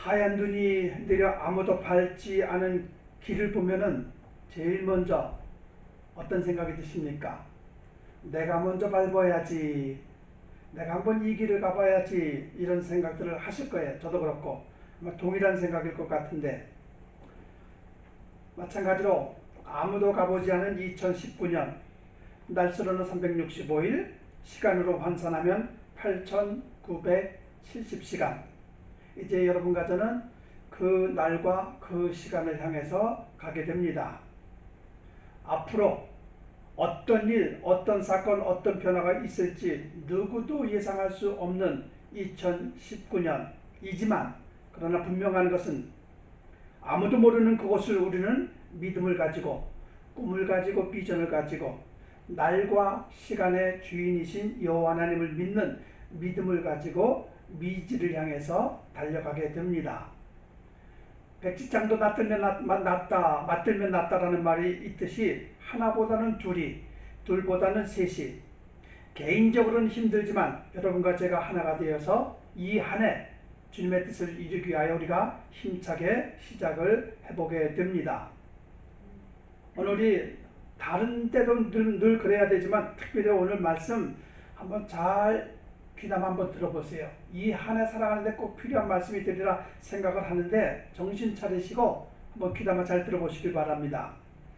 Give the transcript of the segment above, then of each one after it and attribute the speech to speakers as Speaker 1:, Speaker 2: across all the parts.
Speaker 1: 하얀 눈이 내려 아무도 밟지 않은 길을 보면은 제일 먼저 어떤 생각이 드십니까? 내가 먼저 밟아야지, 내가 한번 이 길을 가봐야지, 이런 생각들을 하실 거예요. 저도 그렇고 아마 동일한 생각일 것 같은데, 마찬가지로 아무도 가보지 않은 2019년, 날수로는 365일, 시간으로 환산하면 8970시간. 이제 여러분과 저는 그 날과 그 시간을 향해서 가게 됩니다. 앞으로 어떤 일, 어떤 사건, 어떤 변화가 있을지 누구도 예상할 수 없는 2019년이지만, 그러나 분명한 것은 아무도 모르는 그것을 우리는 믿음을 가지고, 꿈을 가지고, 비전을 가지고, 날과 시간의 주인이신 여호와 하나님을 믿는 믿음을 가지고 미지를 향해서 달려가게 됩니다. 백지장도 낫들면 낫다, 맞들면 낫다라는 말이 있듯이, 하나보다는 둘이, 둘보다는 셋이, 개인적으로는 힘들지만 여러분과 제가 하나가 되어서 이 한 해 주님의 뜻을 이루기 위하여 우리가 힘차게 시작을 해보게 됩니다. 오늘이 다른 때도 늘 그래야 되지만 특별히 오늘 말씀 한번 잘 귀담아 한번 들어보세요. 이 한 해 살아가는데 꼭 필요한 말씀이 되리라 생각을 하는데, 정신 차리시고 한번 귀담아 잘 들어보시길 바랍니다.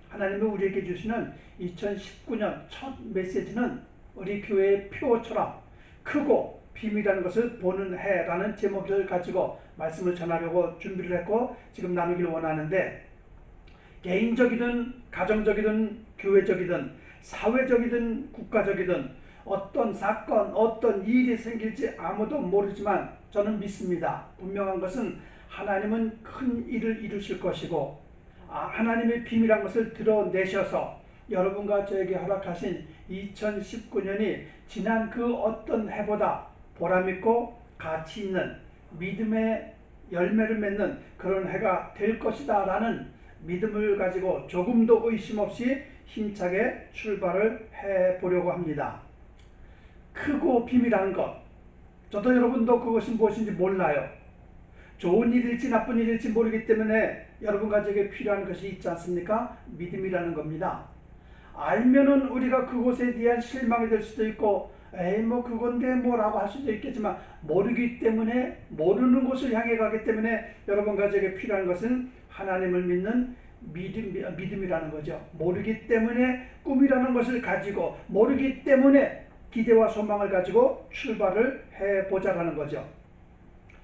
Speaker 1: 하나님이 우리에게 주시는 2019년 첫 메시지는 우리 교회의 표어처럼 크고 비밀이라는 것을 보는 해라는 제목을 가지고 말씀을 전하려고 준비를 했고 지금 나누길 원하는데, 개인적이든 가정적이든 교회적이든 사회적이든 국가적이든 어떤 사건, 어떤 일이 생길지 아무도 모르지만 저는 믿습니다. 분명한 것은 하나님은 큰 일을 이루실 것이고, 하나님의 비밀한 것을 드러내셔서 여러분과 저에게 허락하신 2019년이 지난 그 어떤 해보다 보람있고 가치 있는 믿음의 열매를 맺는 그런 해가 될 것이다 라는 믿음을 가지고 조금도 의심 없이 힘차게 출발을 해보려고 합니다. 크고 비밀한 것, 저도 여러분도 그것이 무엇인지 몰라요. 좋은 일일지 나쁜 일일지 모르기 때문에 여러분과 제게 필요한 것이 있지 않습니까? 믿음이라는 겁니다. 알면은 우리가 그것에 대한 실망이 될 수도 있고, 에이 뭐 그건데 뭐라고 할 수도 있겠지만, 모르기 때문에, 모르는 곳을 향해 가기 때문에 여러분과 제게 필요한 것은 하나님을 믿는 믿음이라는 거죠. 모르기 때문에 꿈이라는 것을 가지고, 모르기 때문에 기대와 소망을 가지고 출발을 해보자라는 거죠.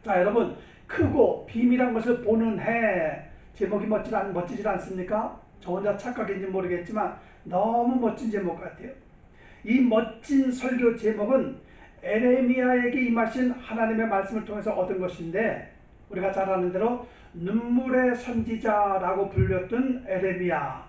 Speaker 1: 자, 여러분, 크고 비밀한 것을 보는 해, 제목이 멋지지 않습니까? 저 혼자 착각인지 모르겠지만 너무 멋진 제목 같아요. 이 멋진 설교 제목은 에레미야에게 임하신 하나님의 말씀을 통해서 얻은 것인데, 우리가 잘 아는 대로 눈물의 선지자라고 불렸던 에레미야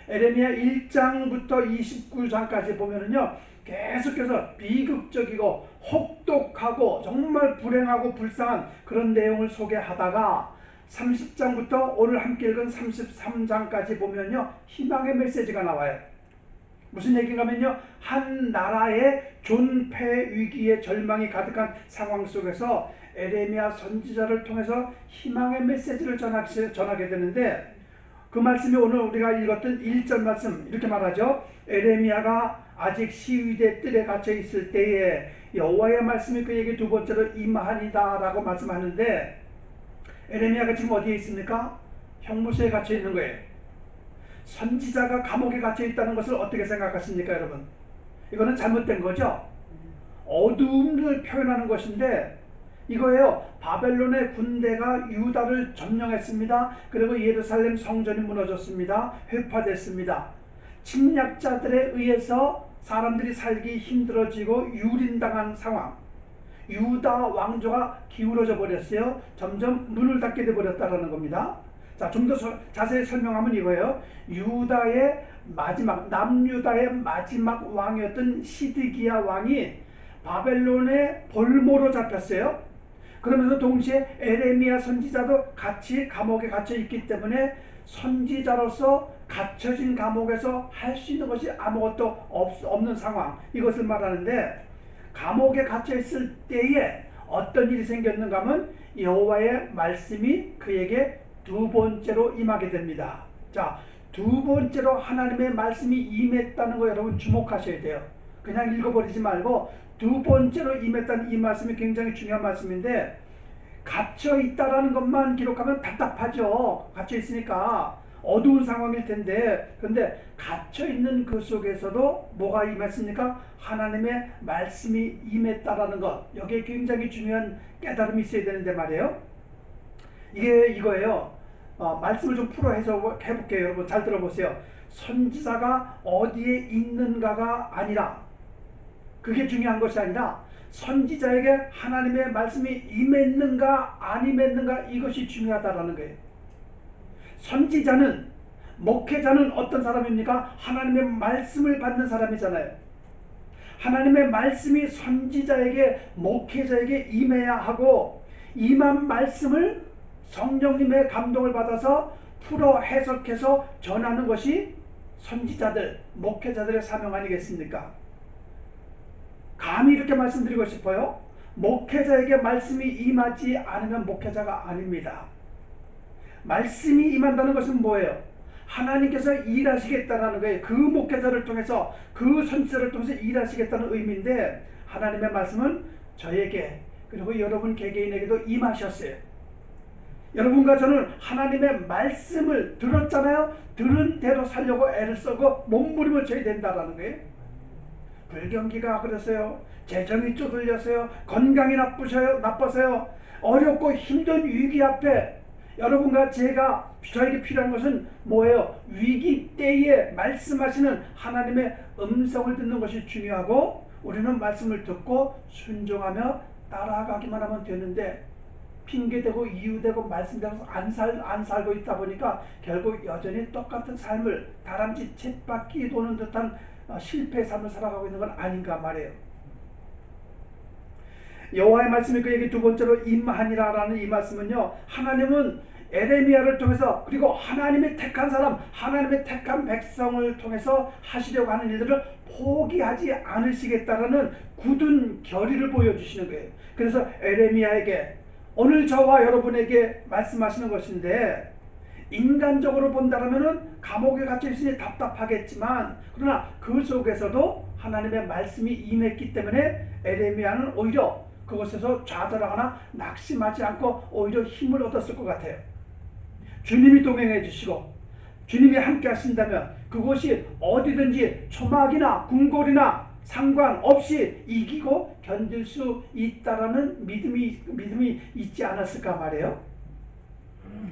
Speaker 1: 1장부터 29장까지 보면은요, 계속해서 비극적이고 혹독하고 정말 불행하고 불쌍한 그런 내용을 소개하다가 30장부터 오늘 함께 읽은 33장까지 보면요, 희망의 메시지가 나와요. 무슨 얘기인가 하면요, 한 나라의 존폐 위기의 절망이 가득한 상황 속에서 에레미야 선지자를 통해서 희망의 메시지를 전하게 되는데, 그 말씀이 오늘 우리가 읽었던 1절 말씀 이렇게 말하죠. 에레미야가 아직 시위대 뜰에 갇혀 있을 때에 여호와의 말씀이 그에게 두 번째로 임하니라 라고 말씀하는데, 에레미야가 지금 어디에 있습니까? 형무소에 갇혀 있는 거예요. 선지자가 감옥에 갇혀 있다는 것을 어떻게 생각하십니까, 여러분? 이거는 잘못된 거죠. 어두움을 표현하는 것인데, 이거예요. 바벨론의 군대가 유다를 점령했습니다. 그리고 예루살렘 성전이 무너졌습니다. 회파됐습니다. 침략자들에 의해서 사람들이 살기 힘들어지고 유린당한 상황. 유다 왕조가 기울어져 버렸어요. 점점 문을 닫게 되어버렸다는 겁니다. 자, 좀 더 자세히 설명하면 이거예요. 유다의 마지막, 남유다의 마지막 왕이었던 시드기야 왕이 바벨론의 볼모로 잡혔어요. 그러면서 동시에 에레미야 선지자도 같이 감옥에 갇혀 있기 때문에 선지자로서 갇혀진 감옥에서 할 수 있는 것이 아무것도 없는 상황, 이것을 말하는데, 감옥에 갇혀 있을 때에 어떤 일이 생겼는가 하면 여호와의 말씀이 그에게 두 번째로 임하게 됩니다. 자, 두 번째로 하나님의 말씀이 임했다는 거 여러분 주목하셔야 돼요. 그냥 읽어버리지 말고 두 번째로 임했다는 이 말씀이 굉장히 중요한 말씀인데, 갇혀 있다라는 것만 기록하면 답답하죠. 갇혀 있으니까 어두운 상황일 텐데, 그런데 갇혀 있는 그 속에서도 뭐가 임했습니까? 하나님의 말씀이 임했다라는 것. 여기에 굉장히 중요한 깨달음이 있어야 되는데 말이에요. 이게 이거예요. 말씀을 좀 풀어 해볼게요. 여러분 잘 들어보세요. 선지자가 어디에 있는가가 아니라, 그게 중요한 것이 아니라 선지자에게 하나님의 말씀이 임했는가 안 임했는가, 이것이 중요하다라는 거예요. 선지자는, 목회자는 어떤 사람입니까? 하나님의 말씀을 받는 사람이잖아요. 하나님의 말씀이 선지자에게, 목회자에게 임해야 하고, 임한 말씀을 성령님의 감동을 받아서 풀어 해석해서 전하는 것이 선지자들, 목회자들의 사명 아니겠습니까? 감히 이렇게 말씀드리고 싶어요. 목회자에게 말씀이 임하지 않으면 목회자가 아닙니다. 말씀이 임한다는 것은 뭐예요? 하나님께서 일하시겠다는 거예요. 그 목회자를 통해서, 그 선지자를 통해서 일하시겠다는 의미인데, 하나님의 말씀은 저에게 그리고 여러분 개개인에게도 임하셨어요. 여러분과 저는 하나님의 말씀을 들었잖아요. 들은 대로 살려고 애를 쓰고 몸부림을 쳐야 된다는 거예요. 불경기가 그러세요. 재정이 쪼들려서요. 건강이 나빠서요. 어렵고 힘든 위기 앞에 여러분과 제가, 저에게 필요한 것은 뭐예요? 위기 때에 말씀하시는 하나님의 음성을 듣는 것이 중요하고, 우리는 말씀을 듣고 순종하며 따라가기만 하면 되는데, 핑계대고 이유대고 말씀대로 안 살고 있다 보니까 결국 여전히 똑같은 삶을 다람쥐 쳇바퀴 도는 듯한 실패의 삶을 살아가고 있는 건 아닌가 말이에요. 여호와의 말씀이 그에게 두 번째로 임하니라라는 이 말씀은요, 하나님은 에레미야를 통해서, 그리고 하나님의 택한 사람, 하나님의 택한 백성을 통해서 하시려고 하는 일들을 포기하지 않으시겠다라는 굳은 결의를 보여주시는 거예요. 그래서 에레미야에게, 오늘 저와 여러분에게 말씀하시는 것인데, 인간적으로 본다면은 감옥에 갇혀 있으니 답답하겠지만, 그러나 그 속에서도 하나님의 말씀이 임했기 때문에 에레미야는 오히려 그곳에서 좌절하거나 낙심하지 않고 오히려 힘을 얻었을 것 같아요. 주님이 동행해 주시고 주님이 함께 하신다면 그곳이 어디든지 초막이나 궁궐이나 상관없이 이기고 견딜 수 있다라는 믿음이 있지 않았을까 말이에요.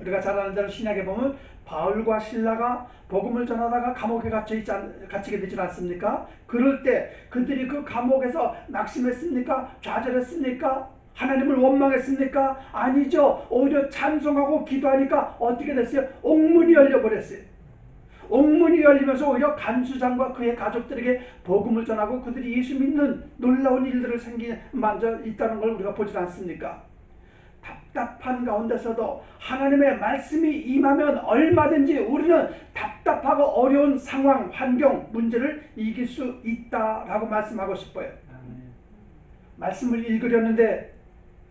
Speaker 1: 우리가 잘 아는 대로 신약에 보면 바울과 실라가 복음을 전하다가 감옥에 갇히게 되지 않습니까? 그럴 때 그들이 그 감옥에서 낙심했습니까? 좌절했습니까? 하나님을 원망했습니까? 아니죠. 오히려 찬송하고 기도하니까 어떻게 됐어요? 옥문이 열려버렸어요. 옥문이 열리면서 오히려 간수장과 그의 가족들에게 복음을 전하고 그들이 예수 믿는 놀라운 일들을 만져 있다는 걸 우리가 보지 않습니까? 답답한 가운데서도 하나님의 말씀이 임하면 얼마든지 우리는 답답하고 어려운 상황, 환경, 문제를 이길 수 있다라고 말씀하고 싶어요. 말씀을 읽으려는데,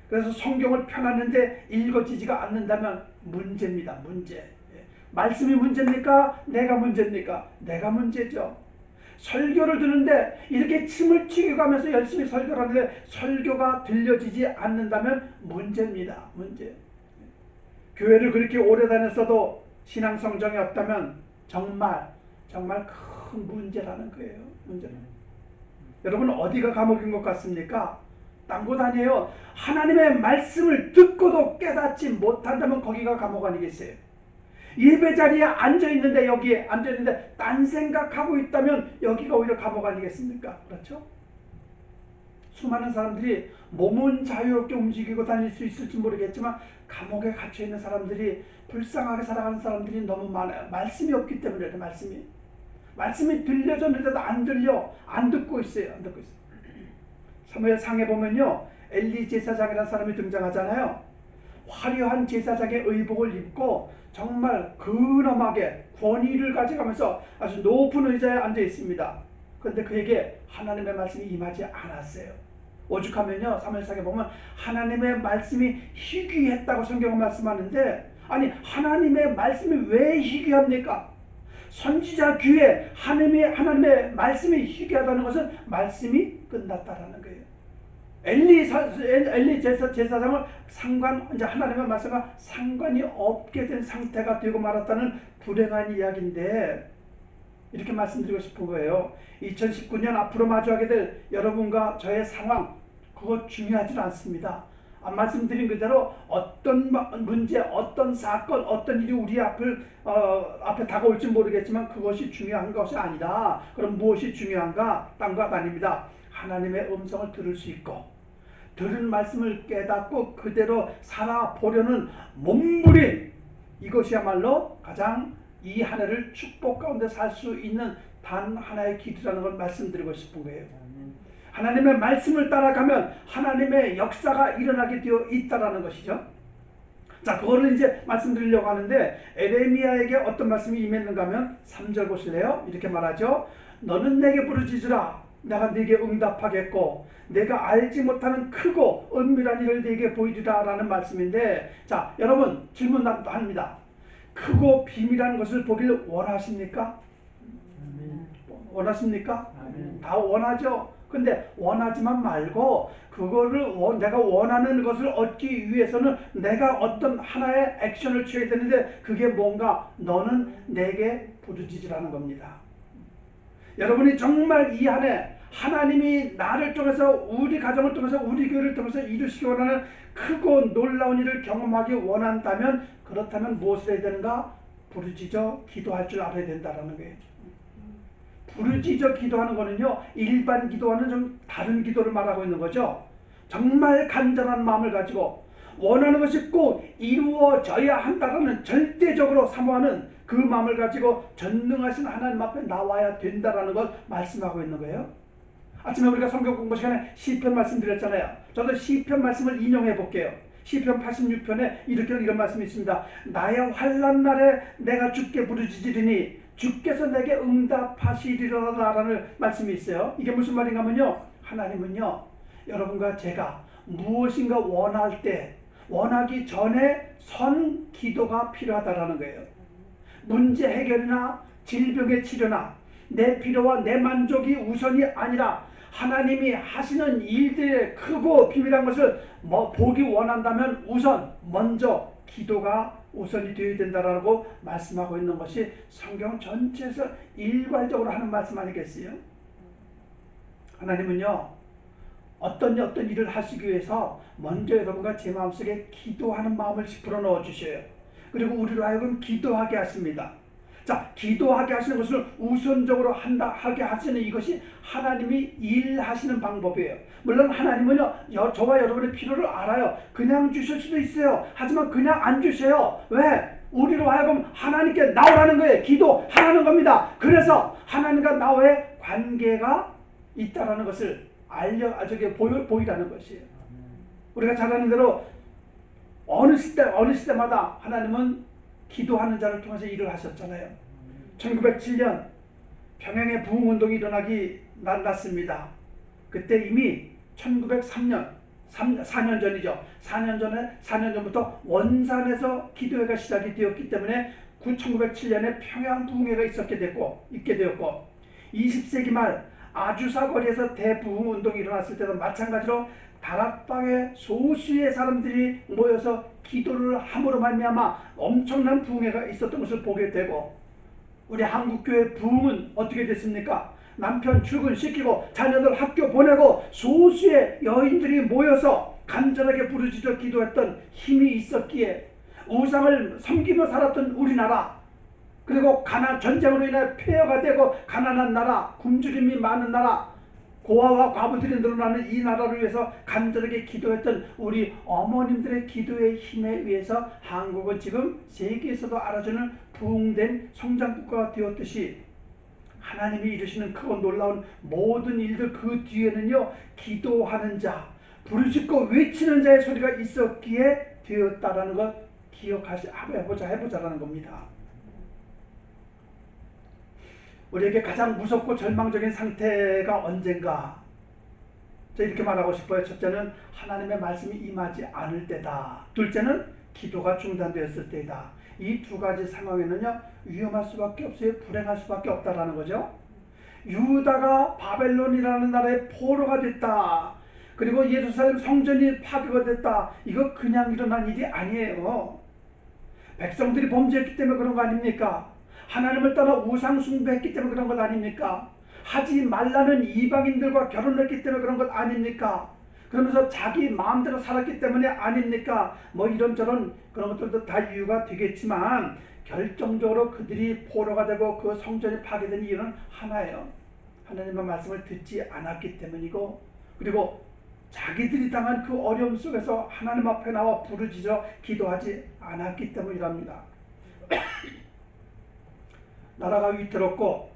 Speaker 1: 그래서 성경을 펴놨는데 읽어지지가 않는다면 문제입니다. 문제. 말씀이 문제입니까? 내가 문제입니까? 내가 문제죠. 설교를 듣는데 이렇게 침을 튀겨가면서 열심히 설교를 하는데 설교가 들려지지 않는다면 문제입니다. 문제. 교회를 그렇게 오래 다녔어도 신앙 성장이 없다면 정말 큰 문제라는 거예요. 문제는. 여러분 어디가 감옥인 것 같습니까? 딴 곳 아니에요. 하나님의 말씀을 듣고도 깨닫지 못한다면 거기가 감옥 아니겠어요? 예배 자리에 앉아있는데, 여기에 앉아있는데 딴 생각하고 있다면 여기가 오히려 감옥 아니겠습니까? 그렇죠? 수많은 사람들이 몸은 자유롭게 움직이고 다닐 수 있을지 모르겠지만 감옥에 갇혀있는 사람들이, 불쌍하게 살아가는 사람들이 너무 많아요. 말씀이 없기 때문에. 말씀이 들려줬는데도 안 들려, 안 듣고 있어요. 사무엘상에 보면요, 엘리 제사장이라는 사람이 등장하잖아요. 화려한 제사장의 의복을 입고 정말 근엄하게 권위를 가져가면서 아주 높은 의자에 앉아 있습니다. 그런데 그에게 하나님의 말씀이 임하지 않았어요. 오죽하면요, 사무엘상에 보면 하나님의 말씀이 희귀했다고 성경은 말씀하는데, 아니 하나님의 말씀이 왜 희귀합니까? 선지자 귀에 하나님의 말씀이 희귀하다는 것은 말씀이 끝났다라는 거예요. 엘리 제사장을 이제 하나님의 말씀과 상관이 없게 된 상태가 되고 말았다는 불행한 이야기인데, 이렇게 말씀드리고 싶은 거예요. 2019년 앞으로 마주하게 될 여러분과 저의 상황, 그거 중요하지 않습니다. 말씀드린 그대로 어떤 문제, 어떤 사건, 어떤 일이 우리 앞에 다가올지 모르겠지만 그것이 중요한 것이 아니라, 그럼 무엇이 중요한가? 딴 것 아닙니다. 하나님의 음성을 들을 수 있고, 들은 말씀을 깨닫고 그대로 살아보려는 몸부림, 이것이야말로 가장 이 한 해를 축복 가운데 살 수 있는 단 하나의 길이라는 걸 말씀드리고 싶은 거예요. 하나님의 말씀을 따라가면 하나님의 역사가 일어나게 되어 있다라는 것이죠. 자, 그거를 이제 말씀드리려고 하는데, 에레미야에게 어떤 말씀이 임했는가 하면 3절 보실래요? 이렇게 말하죠. 너는 내게 부르짖으라. 내가 네게 응답하겠고 내가 알지 못하는 크고 은밀한 일을 네게 보이리라 라는 말씀인데, 자, 여러분 질문합니다. 크고 비밀한 것을 보기를 원하십니까? 원하십니까? 다 원하죠. 근데 원하지만 말고 그거를 내가 원하는 것을 얻기 위해서는 내가 어떤 하나의 액션을 취해야 되는데, 그게 뭔가? 너는 내게 부르짖으라는 겁니다. 여러분이 정말 이 한 해 하나님이 나를 통해서, 우리 가정을 통해서, 우리 교회를 통해서 이루시기 원하는 크고 놀라운 일을 경험하기 원한다면, 그렇다면 무엇을 해야 되는가? 부르짖어 기도할 줄 알아야 된다는 거예요. 부르짖어 기도하는 거는요, 일반 기도와는 좀 다른 기도를 말하고 있는 거죠. 정말 간절한 마음을 가지고 원하는 것이 꼭 이루어져야 한다라는 절대적으로 사모하는 그 마음을 가지고 전능하신 하나님 앞에 나와야 된다라는 걸 말씀하고 있는 거예요. 아침에 우리가 성경 공부 시간에 시편 말씀드렸잖아요. 저도 시편 말씀을 인용해 볼게요. 시편 86편에 이런 말씀이 있습니다. 나의 환난 날에 내가 주께 부르짖으리니 주께서 내게 응답하시리라라는 말씀이 있어요. 이게 무슨 말인가 하면요, 하나님은요, 여러분과 제가 무엇인가 원할 때, 원하기 전에 선 기도가 필요하다라는 거예요. 문제 해결이나 질병의 치료나 내 필요와 내 만족이 우선이 아니라 하나님이 하시는 일들의 크고 비밀한 것을 보기 원한다면 우선 먼저 기도가 우선이 되어야 된다라고 말씀하고 있는 것이 성경 전체에서 일괄적으로 하는 말씀 아니겠어요? 하나님은요, 어떤 일을 하시기 위해서 먼저 여러분과 제 마음속에 기도하는 마음을 불어넣어 주셔요. 그리고 우리로 하여금 기도하게 하십니다. 자, 기도하게 하시는 것을 우선적으로 하게 하시는 이것이 하나님이 일하시는 방법이에요. 물론 하나님은요, 저와 여러분의 필요를 알아요. 그냥 주실 수도 있어요. 하지만 그냥 안 주셔요. 왜? 우리로 하여금 하나님께 나오라는 거예요. 기도하라는 겁니다. 그래서 하나님과 나와의 관계가 있다라는 것을 보이라는 것이에요. 우리가 잘 아는 대로 어느 시대마다 하나님은 기도하는 자를 통해서 일을 하셨잖아요. 1907년 평양의 부흥운동이 일어나기 났습니다. 그때 이미 1903년 4년 전이죠. 4년 전부터 원산에서 기도회가 시작이 되었기 때문에 1907년에 평양 부흥회가 있게 되었고 20세기 말 아주사 거리에서 대부흥운동이 일어났을 때도 마찬가지로 다락방에 소수의 사람들이 모여서 기도를 함으로 말미암아 엄청난 부흥회가 있었던 것을 보게 되고, 우리 한국교회 부흥은 어떻게 됐습니까? 남편 출근시키고 자녀들 학교 보내고 소수의 여인들이 모여서 간절하게 부르짖어 기도했던 힘이 있었기에 우상을 섬기며 살았던 우리나라, 그리고 전쟁으로 인해 폐허가 되고 가난한 나라, 굶주림이 많은 나라, 고아와 과부들이 늘어나는 이 나라를 위해서 간절하게 기도했던 우리 어머님들의 기도의 힘에 의해서 한국은 지금 세계에서도 알아주는 부흥된 성장국가가 되었듯이, 하나님이 이루시는 크고 놀라운 모든 일들 그 뒤에는요, 기도하는 자, 부르짖고 외치는 자의 소리가 있었기에 되었다라는 것 해보자라는 겁니다. 우리에게 가장 무섭고 절망적인 상태가 언젠가? 저 이렇게 말하고 싶어요. 첫째는 하나님의 말씀이 임하지 않을 때다. 둘째는 기도가 중단되었을 때이다. 이 두 가지 상황에는요, 위험할 수밖에 없어요. 불행할 수밖에 없다라는 거죠. 유다가 바벨론이라는 나라의 포로가 됐다. 그리고 예루살렘 성전이 파괴가 됐다. 이거 그냥 일어난 일이 아니에요. 백성들이 범죄했기 때문에 그런 거 아닙니까? 하나님을 떠나 우상 숭배했기 때문에 그런 것 아닙니까? 하지 말라는 이방인들과 결혼했기 때문에 그런 것 아닙니까? 그러면서 자기 마음대로 살았기 때문에 아닙니까? 뭐 이런저런 그런 것들도 다 이유가 되겠지만 결정적으로 그들이 포로가 되고 그 성전이 파괴된 이유는 하나예요. 하나님의 말씀을 듣지 않았기 때문이고, 그리고 자기들이 당한 그 어려움 속에서 하나님 앞에 나와 부르짖어 기도하지 않았기 때문이랍니다. 나라가 위태롭고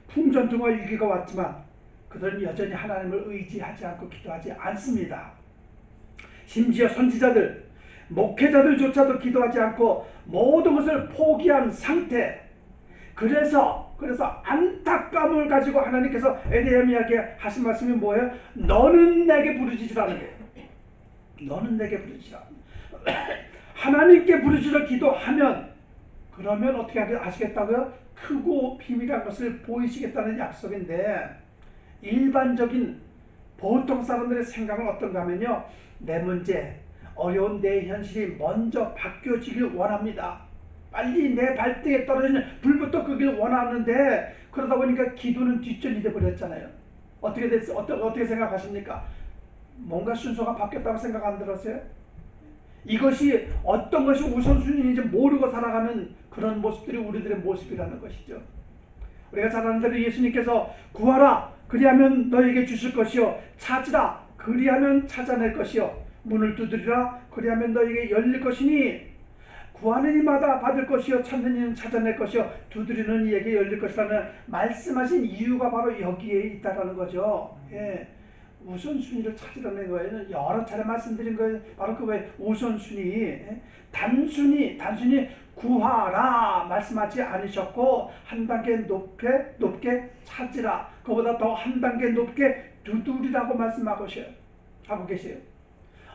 Speaker 1: 풍전등화 위기가 왔지만 그들은 여전히 하나님을 의지하지 않고 기도하지 않습니다. 심지어 선지자들, 목회자들조차도 기도하지 않고 모든 것을 포기한 상태. 그래서 안타까움을 가지고 하나님께서 에레미야에게 하신 말씀이 뭐예요? 너는 내게 부르짖으라는 거예요. 너는 내게 부르짖으라. 하나님께 부르짖어 기도하면, 그러면 어떻게 하시겠다고요? 크고 비밀한 것을 보이시겠다는 약속인데, 일반적인 보통 사람들의 생각은 어떤가 하면요, 내 문제, 어려운 내 현실이 먼저 바뀌어지길 원합니다. 빨리 내 발등에 떨어지는 불부터 끄길 원하는데, 그러다 보니까 기도는 뒷전이 되어버렸잖아요. 어떻게 생각하십니까? 뭔가 순서가 바뀌었다고 생각 안 들었어요? 이것이 어떤 것이 우선순위인지 모르고 살아가는 그런 모습들이 우리들의 모습이라는 것이죠. 우리가 잘 아는 대로 예수님께서 구하라 그리하면 너에게 주실 것이요, 찾으라 그리하면 찾아낼 것이요, 문을 두드리라 그리하면 너에게 열릴 것이니, 구하는 이마다 받을 것이요, 찾는 이는 찾아낼 것이요, 두드리는 이에게 열릴 것이라는 말씀하신 이유가 바로 여기에 있다라는 거죠. 예. 우선순위를 찾으라는 거예요. 여러 차례 말씀드린 거예요. 바로 그거예요. 우선순위. 예? 단순히 구하라 말씀하지 않으셨고, 한 단계 높게 찾으라, 그보다 더 한 단계 높게 두드리라고 말씀하고 계세요.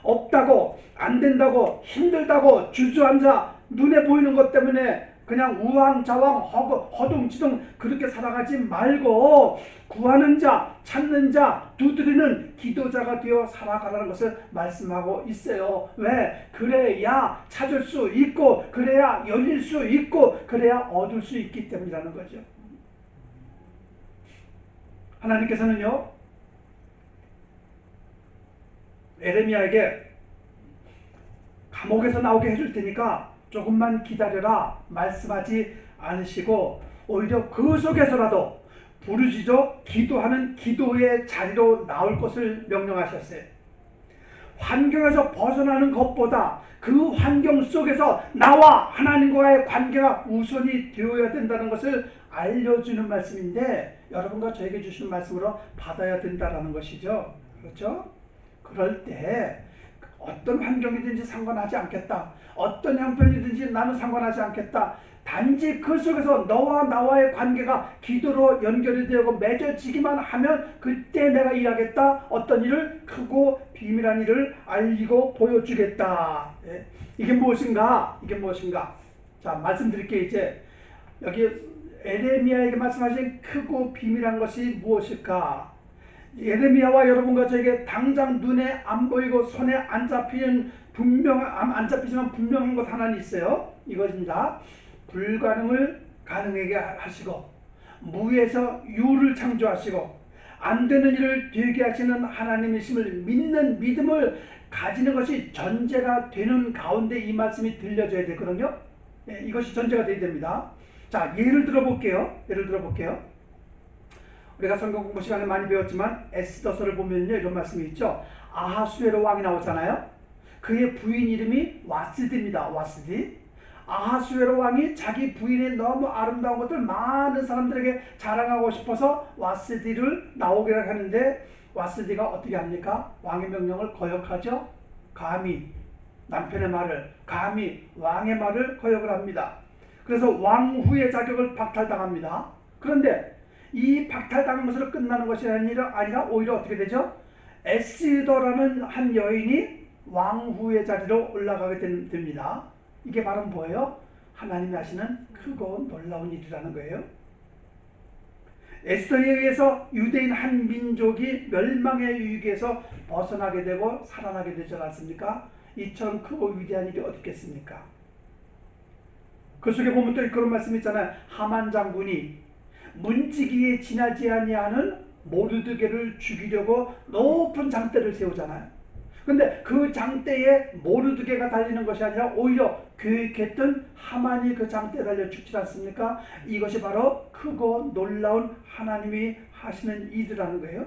Speaker 1: 없다고, 안 된다고, 힘들다고 주저앉아 눈에 보이는 것 때문에 그냥 우왕좌왕 허둥지둥 그렇게 살아가지 말고, 구하는 자, 찾는 자, 두드리는 기도자가 되어 살아가라는 것을 말씀하고 있어요. 왜? 그래야 찾을 수 있고, 그래야 열릴 수 있고, 그래야 얻을 수 있기 때문이라는 거죠. 하나님께서는요, 에레미야에게 감옥에서 나오게 해줄 테니까 조금만 기다려라 말씀하지 않으시고, 오히려 그 속에서라도 부르짖어 기도하는 기도의 자리로 나올 것을 명령하셨어요. 환경에서 벗어나는 것보다 그 환경 속에서 나와 하나님과의 관계가 우선이 되어야 된다는 것을 알려주는 말씀인데, 여러분과 저에게 주신 말씀으로 받아야 된다는 것이죠. 그렇죠? 그럴 때 어떤 환경이든지 상관하지 않겠다, 어떤 형편이든지 나는 상관하지 않겠다, 단지 그 속에서 너와 나와의 관계가 기도로 연결이 되고 맺어지기만 하면 그때 내가 일하겠다. 어떤 일을, 크고 비밀한 일을 알리고 보여주겠다. 예. 이게 무엇인가? 자, 말씀드릴게요. 이제 여기 에레미야에게 말씀하신 크고 비밀한 것이 무엇일까? 예레미야와 여러분과 저에게 당장 눈에 안 보이고 손에 안 잡히지만 분명한 것 하나는 있어요. 이것입니다. 불가능을 가능하게 하시고, 무에서 유를 창조하시고, 안 되는 일을 되게 하시는 하나님이심을 믿는 믿음을 가지는 것이 전제가 되는 가운데 이 말씀이 들려져야 되거든요. 예, 이것이 전제가 되어야 됩니다. 자, 예를 들어볼게요. 우리가 성경 공부 시간에 많이 배웠지만 에스더서를 보면요, 이런 말씀이 있죠. 아하수에로 왕이 나오잖아요. 그의 부인 이름이 와스디입니다. 와스디. 아하수에로 왕이 자기 부인의 너무 아름다운 것들 많은 사람들에게 자랑하고 싶어서 와스디를 나오게 하는데, 와스디가 어떻게 합니까? 왕의 명령을 거역하죠. 감히 남편의 말을, 감히 왕의 말을 거역을 합니다. 그래서 왕후의 자격을 박탈당합니다. 그런데 이 박탈당한 것으로 끝나는 것이 아니라 오히려 어떻게 되죠? 에스더라는 한 여인이 왕후의 자리로 올라가게 됩니다. 이게 바로 뭐예요? 하나님이 하시는 크고 놀라운 일이라는 거예요. 에스더에 의해서 유대인 한 민족이 멸망의 위기에서 벗어나게 되고 살아나게 되지 않았습니까? 이처럼 크고 위대한 일이 어디 있겠습니까? 그 속에 보면 또 그런 말씀이 있잖아요. 하만 장군이 문지기에 지나지 아니하는 모르드게를 죽이려고 높은 장대를 세우잖아요. 근데 그 장대에 모르드게가 달리는 것이 아니라 오히려 계획했던 하만이 그 장대에 달려 죽지 않습니까? 이것이 바로 크고 놀라운 하나님이 하시는 일이라는 거예요.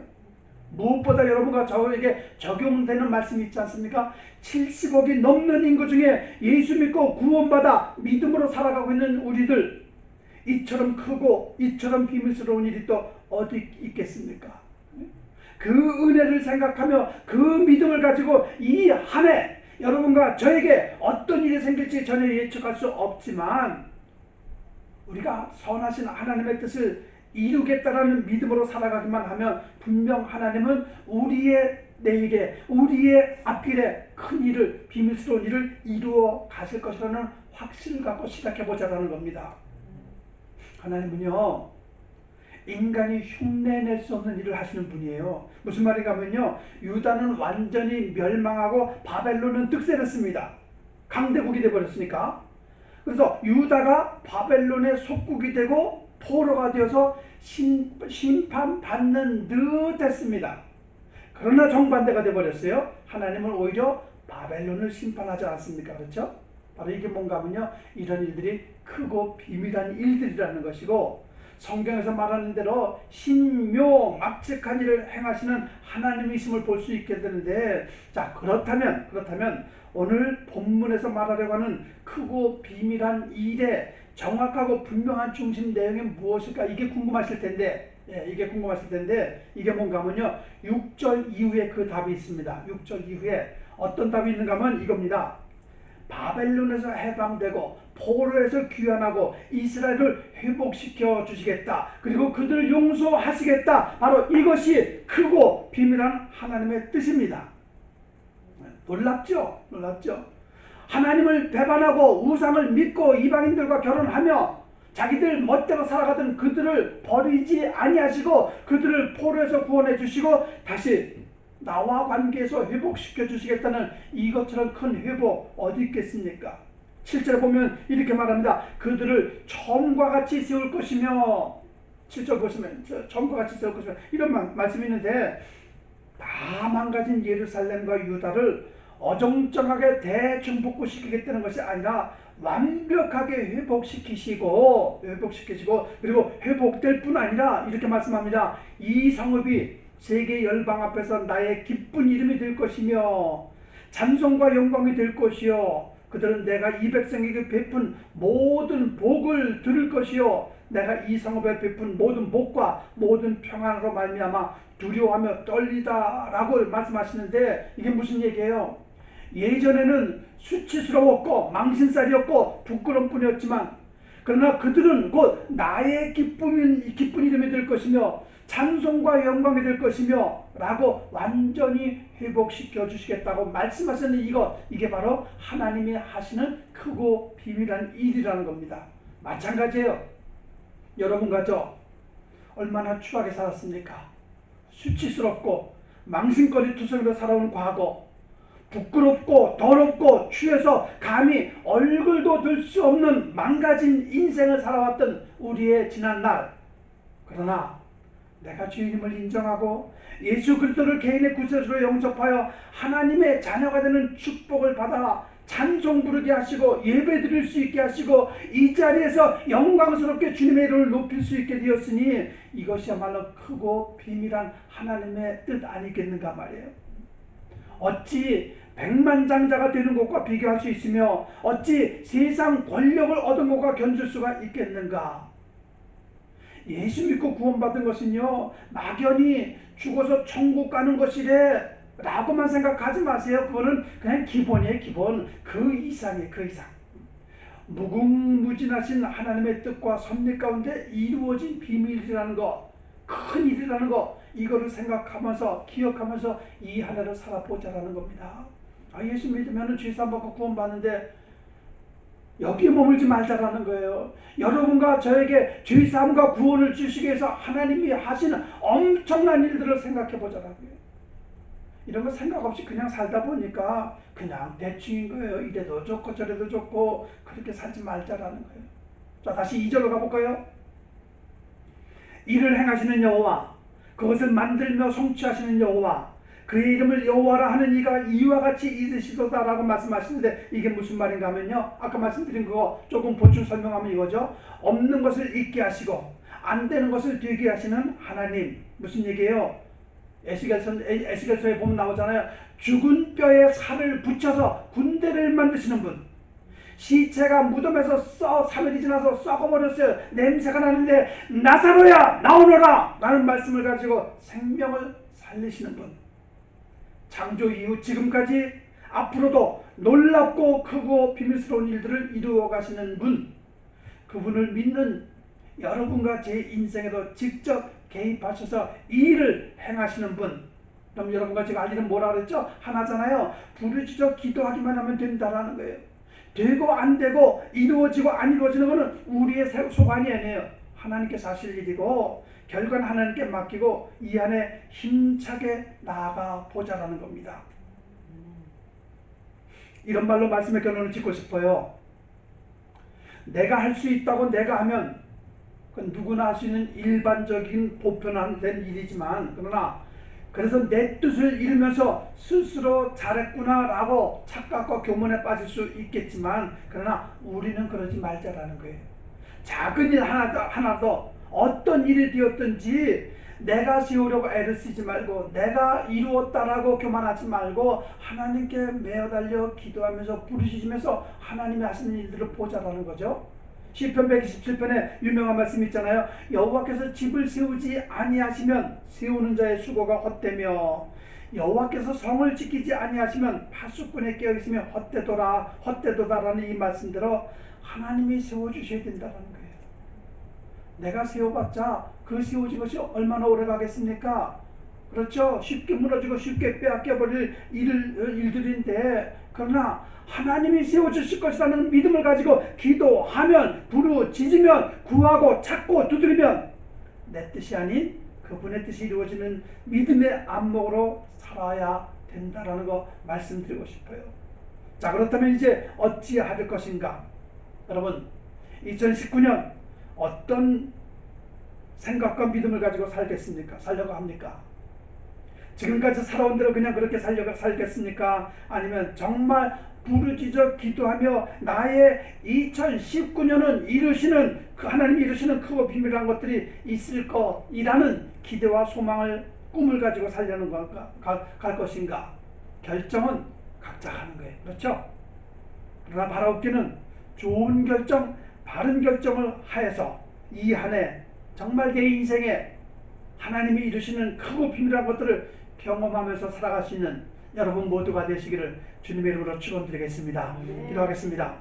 Speaker 1: 무엇보다 여러분과 저에게 적용되는 말씀이 있지 않습니까? 70억이 넘는 인구 중에 예수 믿고 구원받아 믿음으로 살아가고 있는 우리들, 이처럼 크고 이처럼 비밀스러운 일이 또 어디 있겠습니까? 그 은혜를 생각하며 그 믿음을 가지고 이 한 해 여러분과 저에게 어떤 일이 생길지 전혀 예측할 수 없지만 우리가 선하신 하나님의 뜻을 이루겠다라는 믿음으로 살아가기만 하면 분명 하나님은 우리의 내일에, 우리의 앞길에 큰 일을, 비밀스러운 일을 이루어 가실 것이라는 확신을 갖고 시작해보자라는 겁니다. 하나님은요, 인간이 흉내낼 수 없는 일을 하시는 분이에요. 무슨 말인가 하면요, 유다는 완전히 멸망하고 바벨론은 득세했습니다. 강대국이 되어버렸으니까. 그래서 유다가 바벨론의 속국이 되고 포로가 되어서 심판받는 듯 했습니다. 그러나 정반대가 되어버렸어요. 하나님은 오히려 바벨론을 심판하지 않았습니까? 그렇죠? 바로 이게 뭔가 하면요, 이런 일들이 크고 비밀한 일들이라는 것이고, 성경에서 말하는 대로 신묘막측한 일을 행하시는 하나님이심을 볼 수 있게 되는데, 자, 그렇다면 오늘 본문에서 말하려고 하는 크고 비밀한 일의 정확하고 분명한 중심 내용이 무엇일까? 이게 궁금하실 텐데, 이게 뭔가 하면요, 6절 이후에 그 답이 있습니다. 6절 이후에 어떤 답이 있는가 하면 이겁니다. 바벨론에서 해방되고 포로에서 귀환하고 이스라엘을 회복시켜 주시겠다. 그리고 그들을 용서하시겠다. 바로 이것이 크고 비밀한 하나님의 뜻입니다. 놀랍죠? 하나님을 배반하고 우상을 믿고 이방인들과 결혼하며 자기들 멋대로 살아가던 그들을 버리지 아니하시고 그들을 포로에서 구원해 주시고 다시 나와 관계에서 회복시켜 주시겠다는 이것처럼 큰 회복 어디 있겠습니까? 7절에 보면 이렇게 말합니다. 그들을 처음과 같이 세울 것이며, 7절 보시면 처음과 같이 세울 것이며 이런 말씀이 있는데, 다 망가진 예루살렘과 유다를 어정쩡하게 대충 복구시키겠다는 것이 아니라 완벽하게 회복시키시고 그리고 회복될 뿐 아니라 이렇게 말씀합니다. 이 성읍이 세계 열방 앞에서 나의 기쁜 이름이 될 것이며 찬송과 영광이 될 것이요, 그들은 내가 이 백성에게 베푼 모든 복을 들을 것이요, 내가 이 성읍에 베푼 모든 복과 모든 평안으로 말미암아 두려워하며 떨리다라고 말씀하시는데, 이게 무슨 얘기예요? 예전에는 수치스러웠고 망신살이었고 부끄러운 뿐이었지만, 그러나 그들은 곧 나의 기쁜 이름이 될 것이며 찬송과 영광이 될 것이며 라고 완전히 회복시켜 주시겠다고 말씀하시는 이게 바로 하나님이 하시는 크고 비밀한 일이라는 겁니다. 마찬가지예요. 여러분과 저 얼마나 추하게 살았습니까? 수치스럽고 망신거리 투성이로 살아온 과거, 부끄럽고 더럽고 취해서 감히 얼굴도 들 수 없는 망가진 인생을 살아왔던 우리의 지난 날, 그러나 내가 주님을 인정하고 예수 그리스도를 개인의 구세주로 영접하여 하나님의 자녀가 되는 축복을 받아 찬송 부르게 하시고 예배 드릴 수 있게 하시고 이 자리에서 영광스럽게 주님의 이름을 높일 수 있게 되었으니 이것이야말로 크고 비밀한 하나님의 뜻 아니겠는가 말이에요. 어찌 백만장자가 되는 것과 비교할 수 있으며 어찌 세상 권력을 얻은 것과 견줄 수가 있겠는가? 예수 믿고 구원받은 것은요, 막연히 죽어서 천국 가는 것이래 라고만 생각하지 마세요. 그거는 그냥 기본이에요. 기본. 그 이상이에요. 그 이상. 무궁무진하신 하나님의 뜻과 섭리 가운데 이루어진 비밀이라는 것, 큰 일이라는 거, 이거를 생각하면서 기억하면서 이 한 해를 살아보자라는 겁니다. 예수 믿으면 죄 사함 받고 구원받는데 여기에 머물지 말자라는 거예요. 여러분과 저에게 죄 사함과 구원을 주시기 위해서 하나님이 하시는 엄청난 일들을 생각해 보자라고요. 이런 거 생각 없이 그냥 살다 보니까 그냥 대충인 거예요. 이래도 좋고 저래도 좋고 그렇게 살지 말자라는 거예요. 자, 다시 2절로 가볼까요? 이를 행하시는 여호와, 그것을 만들며 성취하시는 여호와, 그의 이름을 여호와라 하는 이가 이와 같이 있으시도다 라고 말씀하시는데, 이게 무슨 말인가 하면요, 아까 말씀드린 그거 조금 보충 설명하면 이거죠. 없는 것을 있게 하시고 안 되는 것을 되게 하시는 하나님. 무슨 얘기예요? 에스겔서에 보면 나오잖아요. 죽은 뼈에 살을 붙여서 군대를 만드시는 분. 시체가 무덤에서 3일이 지나서 썩어버렸어요. 냄새가 나는데 나사로야 나오너라 라는 말씀을 가지고 생명을 살리시는 분. 창조 이후 지금까지 앞으로도 놀랍고 크고 비밀스러운 일들을 이루어 가시는 분. 그분을 믿는 여러분과 제 인생에도 직접 개입하셔서 이 일을 행하시는 분. 그럼 여러분과 제가 알 일은 뭐라 그랬죠? 하나잖아요. 부르짖어 기도하기만 하면 된다라는 거예요. 되고 안 되고 이루어지고 안 이루어지는 것은 우리의 소관이 아니에요. 하나님께서 하실 일이고 결과는 하나님께 맡기고 이 안에 힘차게 나아가 보자라는 겁니다. 이런 말로 말씀의 결론을 짓고 싶어요. 내가 할 수 있다고 내가 하면 그건 누구나 할 수 있는 일반적인 보편화된 일이지만, 그러나 그래서 내 뜻을 잃으면서 스스로 잘했구나 라고 착각과 교문에 빠질 수 있겠지만, 그러나 우리는 그러지 말자라는 거예요. 작은 일 하나도 어떤 일이 되었든지 내가 세우려고 애를 쓰지 말고 내가 이루었다라고 교만하지 말고 하나님께 매어달려 기도하면서 부르짖으면서 하나님이 하시는 일들을 보자라는 거죠. 시편 127편에 유명한 말씀이 있잖아요. 여호와께서 집을 세우지 아니하시면 세우는 자의 수고가 헛되며 여호와께서 성을 지키지 아니하시면 파수꾼에 깨어있으면 헛되도다라는 이 말씀대로 하나님이 세워주셔야 된다는 거예요. 내가 세워봤자 그 세워진 것이 얼마나 오래 가겠습니까? 그렇죠? 쉽게 무너지고 쉽게 빼앗겨버릴 일들인데, 그러나 하나님이 세워주실 것이라는 믿음을 가지고 기도하면, 부르짖으면, 구하고 찾고 두드리면 내 뜻이 아닌 그분의 뜻이 이루어지는 믿음의 안목으로 살아야 된다라는 거 말씀드리고 싶어요. 자, 그렇다면 이제 어찌할 것인가? 여러분, 2019년 어떤 생각과 믿음을 가지고 살려고 합니까? 지금까지 살아온 대로 그냥 그렇게 살겠습니까? 아니면 정말 부르짖어 기도하며 나의 2019년은 하나님이 이루시는 크고 비밀한 것들이 있을 것이라는 기대와 소망을, 꿈을 가지고 살려는 갈 것인가? 결정은 각자 하는 거예요. 그렇죠? 그러나 바라옵기는 좋은 결정, 바른 결정을 하여서 이 한 해 정말 내 인생에 하나님이 이루시는 크고 비밀한 것들을 경험하면서 살아갈 수 있는 여러분 모두가 되시기를 주님의 이름으로 축원드리겠습니다. 기도하겠습니다.